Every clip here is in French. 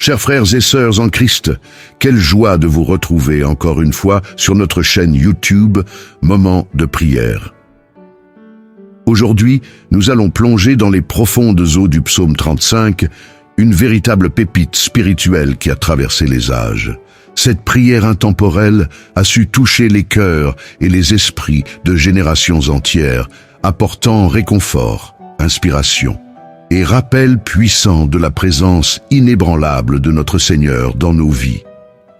Chers frères et sœurs en Christ, quelle joie de vous retrouver encore une fois sur notre chaîne YouTube Moment de prière. Aujourd'hui, nous allons plonger dans les profondes eaux du psaume 35, une véritable pépite spirituelle qui a traversé les âges. Cette prière intemporelle a su toucher les cœurs et les esprits de générations entières, apportant réconfort, inspiration et rappel puissant de la présence inébranlable de notre Seigneur dans nos vies.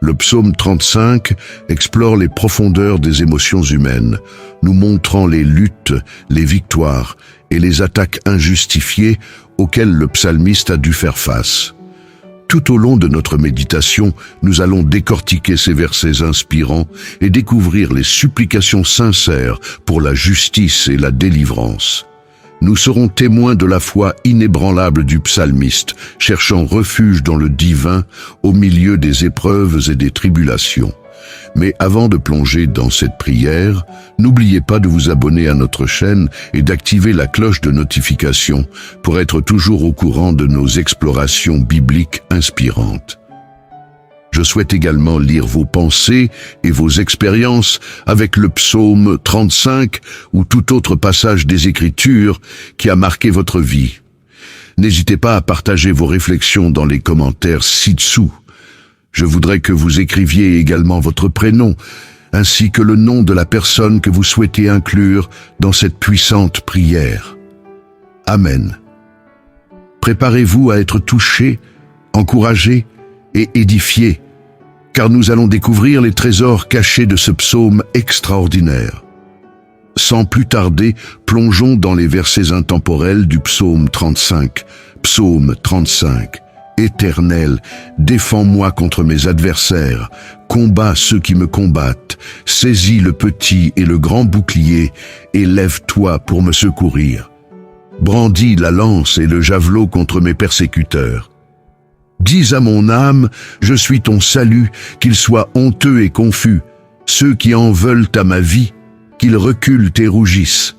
Le psaume 35 explore les profondeurs des émotions humaines, nous montrant les luttes, les victoires et les attaques injustifiées auxquelles le psalmiste a dû faire face. Tout au long de notre méditation, nous allons décortiquer ces versets inspirants et découvrir les supplications sincères pour la justice et la délivrance. Nous serons témoins de la foi inébranlable du psalmiste, cherchant refuge dans le divin au milieu des épreuves et des tribulations. Mais avant de plonger dans cette prière, n'oubliez pas de vous abonner à notre chaîne et d'activer la cloche de notification pour être toujours au courant de nos explorations bibliques inspirantes. Je souhaite également lire vos pensées et vos expériences avec le psaume 35 ou tout autre passage des Écritures qui a marqué votre vie. N'hésitez pas à partager vos réflexions dans les commentaires ci-dessous. Je voudrais que vous écriviez également votre prénom, ainsi que le nom de la personne que vous souhaitez inclure dans cette puissante prière. Amen. Préparez-vous à être touchés, encouragés et édifiés, car nous allons découvrir les trésors cachés de ce psaume extraordinaire. Sans plus tarder, plongeons dans les versets intemporels du psaume 35. Psaume 35. Éternel, défends-moi contre mes adversaires, combats ceux qui me combattent, saisis le petit et le grand bouclier, et lève-toi pour me secourir. Brandis la lance et le javelot contre mes persécuteurs. Dis à mon âme, je suis ton salut, qu'ils soient honteux et confus. Ceux qui en veulent à ma vie, qu'ils reculent et rougissent.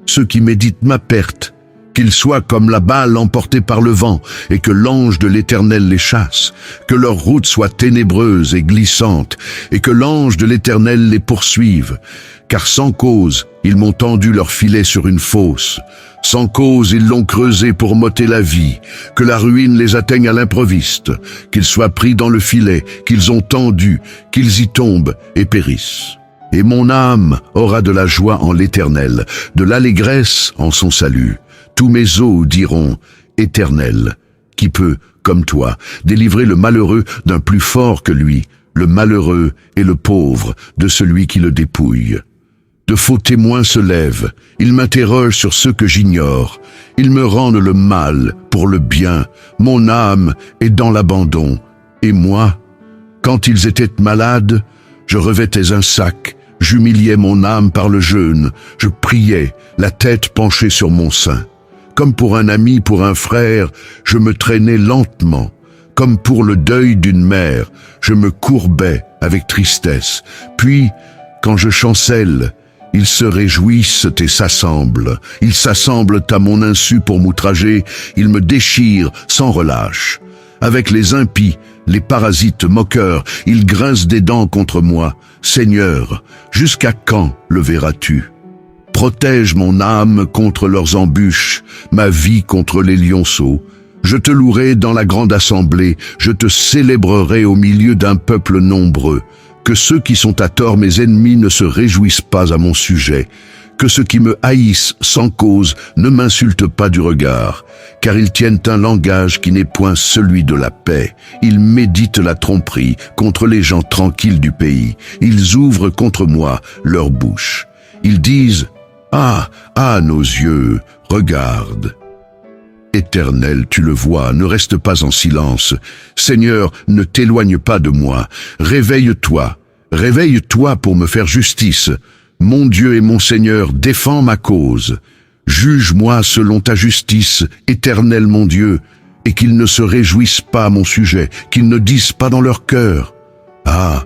Ceux qui méditent ma perte, qu'ils soient comme la balle emportée par le vent, et que l'ange de l'Éternel les chasse. Que leur route soit ténébreuse et glissante, et que l'ange de l'Éternel les poursuive. Car sans cause, ils m'ont tendu leur filet sur une fosse. Sans cause, ils l'ont creusé pour m'ôter la vie. Que la ruine les atteigne à l'improviste. Qu'ils soient pris dans le filet, qu'ils ont tendu, qu'ils y tombent et périssent. Et mon âme aura de la joie en l'Éternel, de l'allégresse en son salut. Tous mes os diront « Éternel », qui peut, comme toi, délivrer le malheureux d'un plus fort que lui, le malheureux et le pauvre de celui qui le dépouille. De faux témoins se lèvent, ils m'interrogent sur ce que j'ignore, ils me rendent le mal pour le bien, mon âme est dans l'abandon. Et moi, quand ils étaient malades, je revêtais un sac, j'humiliais mon âme par le jeûne, je priais, la tête penchée sur mon sein. Comme pour un ami, pour un frère, je me traînais lentement. Comme pour le deuil d'une mère, je me courbais avec tristesse. Puis, quand je chancelle, ils se réjouissent et s'assemblent. Ils s'assemblent à mon insu pour m'outrager. Ils me déchirent sans relâche. Avec les impies, les parasites moqueurs, ils grincent des dents contre moi. Seigneur, jusqu'à quand le verras-tu ? Protège mon âme contre leurs embûches, ma vie contre les lionceaux. Je te louerai dans la grande assemblée, je te célébrerai au milieu d'un peuple nombreux. Que ceux qui sont à tort mes ennemis ne se réjouissent pas à mon sujet. Que ceux qui me haïssent sans cause ne m'insultent pas du regard, car ils tiennent un langage qui n'est point celui de la paix. Ils méditent la tromperie contre les gens tranquilles du pays. Ils ouvrent contre moi leur bouche. Ils disent « Ah, nos yeux, regarde !» Éternel, tu le vois, ne reste pas en silence. Seigneur, ne t'éloigne pas de moi. Réveille-toi pour me faire justice. Mon Dieu et mon Seigneur, défends ma cause. Juge-moi selon ta justice, Éternel mon Dieu, et qu'ils ne se réjouissent pas à mon sujet, qu'ils ne disent pas dans leur cœur. Ah,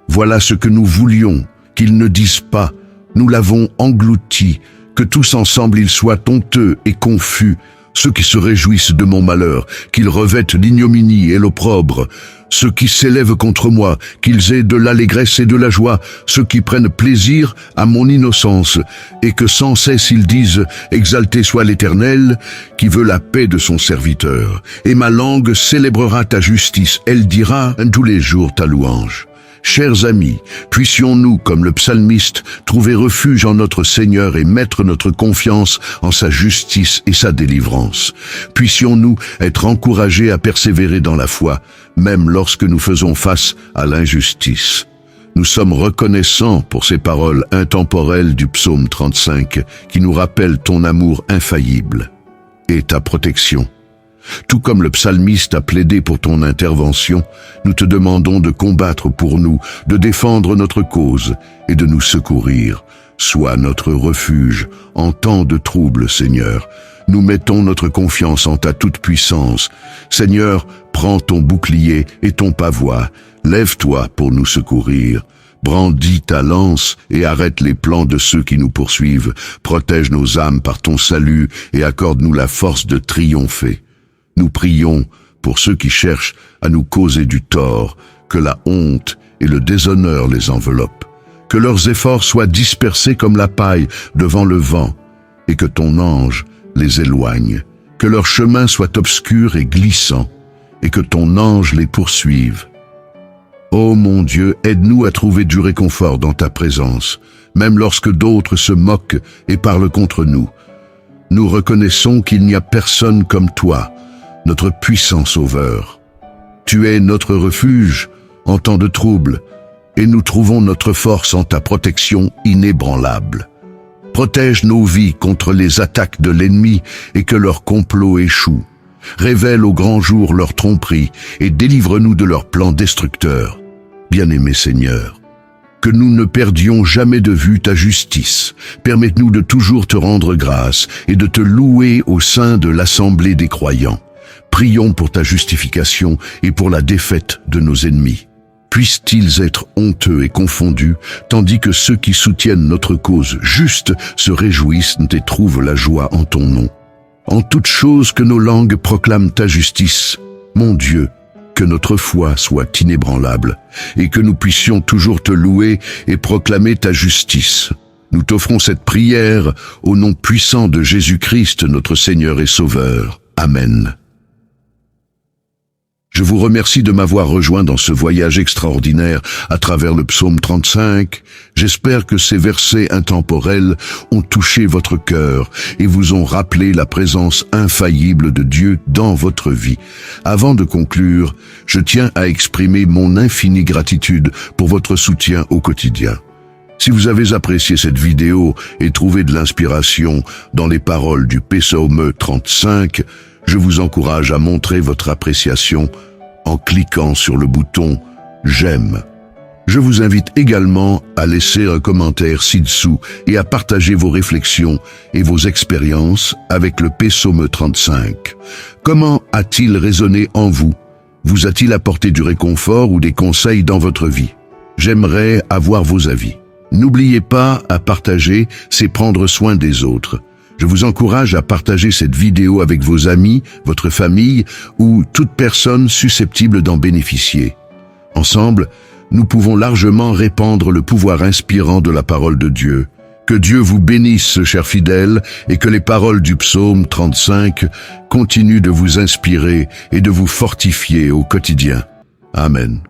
voilà ce que nous voulions, qu'ils ne disent pas. Nous l'avons englouti, que tous ensemble ils soient honteux et confus. Ceux qui se réjouissent de mon malheur, qu'ils revêtent l'ignominie et l'opprobre. Ceux qui s'élèvent contre moi, qu'ils aient de l'allégresse et de la joie. Ceux qui prennent plaisir à mon innocence, et que sans cesse ils disent « Exalté soit l'Éternel, qui veut la paix de son serviteur. Et ma langue célébrera ta justice, elle dira tous les jours ta louange. » Chers amis, puissions-nous, comme le psalmiste, trouver refuge en notre Seigneur et mettre notre confiance en sa justice et sa délivrance. Puissions-nous être encouragés à persévérer dans la foi, même lorsque nous faisons face à l'injustice. Nous sommes reconnaissants pour ces paroles intemporelles du psaume 35 qui nous rappellent ton amour infaillible et ta protection. Tout comme le psalmiste a plaidé pour ton intervention, nous te demandons de combattre pour nous, de défendre notre cause et de nous secourir. Sois notre refuge en temps de trouble, Seigneur. Nous mettons notre confiance en ta toute-puissance. Seigneur, prends ton bouclier et ton pavois. Lève-toi pour nous secourir. Brandis ta lance et arrête les plans de ceux qui nous poursuivent. Protège nos âmes par ton salut et accorde-nous la force de triompher. Nous prions pour ceux qui cherchent à nous causer du tort, que la honte et le déshonneur les enveloppent, que leurs efforts soient dispersés comme la paille devant le vent, et que ton ange les éloigne, que leur chemin soit obscur et glissant, et que ton ange les poursuive. Ô mon Dieu, aide-nous à trouver du réconfort dans ta présence, même lorsque d'autres se moquent et parlent contre nous. Nous reconnaissons qu'il n'y a personne comme toi, notre puissant Sauveur. Tu es notre refuge en temps de trouble, et nous trouvons notre force en ta protection inébranlable. Protège nos vies contre les attaques de l'ennemi et que leurs complots échouent. Révèle au grand jour leurs tromperies et délivre-nous de leurs plans destructeurs. Bien-aimé Seigneur, que nous ne perdions jamais de vue ta justice. Permette-nous de toujours te rendre grâce et de te louer au sein de l'assemblée des croyants. Prions pour ta justification et pour la défaite de nos ennemis. Puissent-ils être honteux et confondus, tandis que ceux qui soutiennent notre cause juste se réjouissent et trouvent la joie en ton nom. En toute chose que nos langues proclament ta justice, mon Dieu, que notre foi soit inébranlable et que nous puissions toujours te louer et proclamer ta justice. Nous t'offrons cette prière au nom puissant de Jésus-Christ, notre Seigneur et Sauveur. Amen. Je vous remercie de m'avoir rejoint dans ce voyage extraordinaire à travers le psaume 35. J'espère que ces versets intemporels ont touché votre cœur et vous ont rappelé la présence infaillible de Dieu dans votre vie. Avant de conclure, je tiens à exprimer mon infinie gratitude pour votre soutien au quotidien. Si vous avez apprécié cette vidéo et trouvé de l'inspiration dans les paroles du psaume 35, je vous encourage à montrer votre appréciation en cliquant sur le bouton « J'aime ». Je vous invite également à laisser un commentaire ci-dessous et à partager vos réflexions et vos expériences avec le psaume 35. Comment a-t-il résonné en vous? Vous a-t-il apporté du réconfort ou des conseils dans votre vie? J'aimerais avoir vos avis. N'oubliez pas à partager, c'est prendre soin des autres. Je vous encourage à partager cette vidéo avec vos amis, votre famille ou toute personne susceptible d'en bénéficier. Ensemble, nous pouvons largement répandre le pouvoir inspirant de la parole de Dieu. Que Dieu vous bénisse, chers fidèles, et que les paroles du psaume 35 continuent de vous inspirer et de vous fortifier au quotidien. Amen.